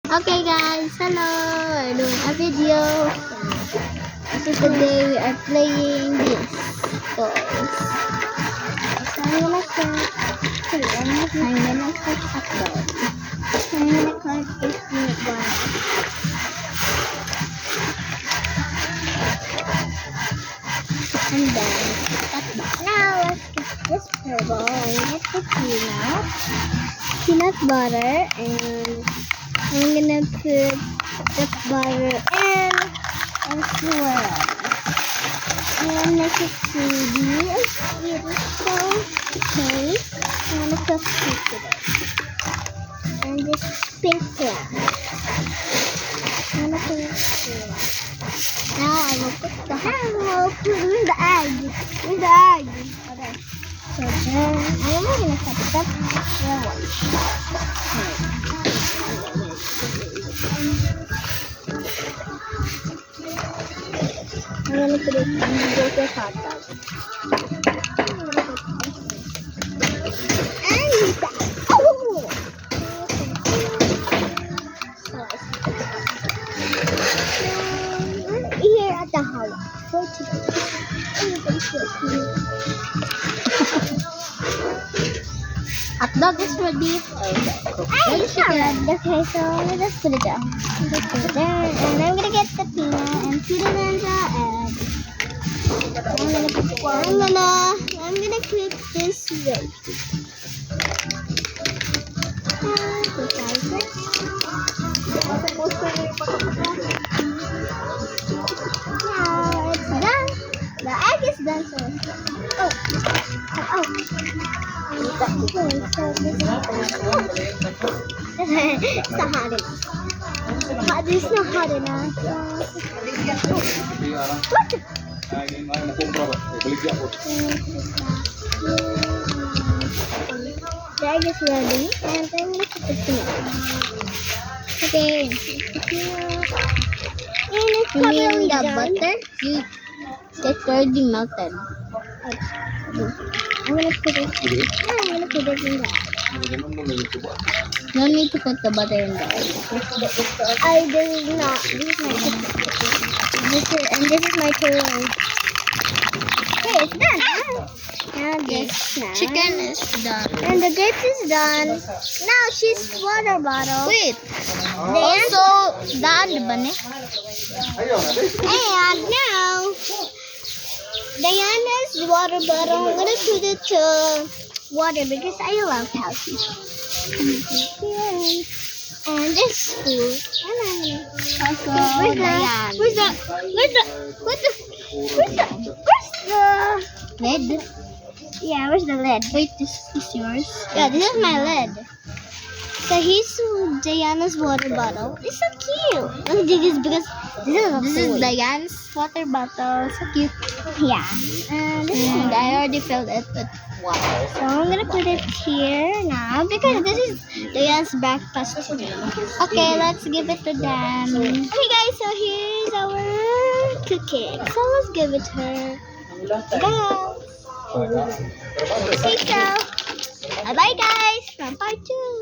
Okay guys, hello! We're doing a video. So today we are playing this toys. So I'm gonna start upload. So I'm gonna click this new one. And then now let's get this purple and get the peanut butter, and I'm gonna put the butter in and swirl. And make it 3D. It's beautiful. Okay. I'm gonna put pink with it. And this pink one. I'm gonna put it here. Now I will put the where's the egg? Where's the egg? Okay. So then I'm gonna cut it up. I'm gonna put it in the hot dog. And oh! Here at the house for today. Hot dog is ready. Okay, so let's put it down. Let's put it there, and I'm gonna get the peanut and put it in the egg. I'm gonna cook this way. Now it's done. The egg is done. So it's not hot enough. It's not hot enough. What the? The egg is ready, and I'm gonna put it in. Okay. And it's probably the butter. It's already melted. I'm gonna put it. I'm gonna put it in there. No need to put the butter in there. I did not. This is my toy. Okay, it's done. Now this chicken is done. And the grapes is done. Now she's water bottle. Wait. Also done, bunny. And now Diana's water bottle. I'm gonna put it to water because I love healthy. And this food. Where's the lid? Yeah, where's the lid? Wait, this is yours. Yeah, this is my lid. So here's Diana's water bottle. It's so cute. Look at this because this is Diana's water bottle. So cute. Yeah. And I already filled it with water. So I'm gonna put it here now because this is Diana's breakfast today. Okay, let's give it to them. Okay guys, so here's our cooking. So let's give it to her. Go. See you. Bye bye guys. From part 2.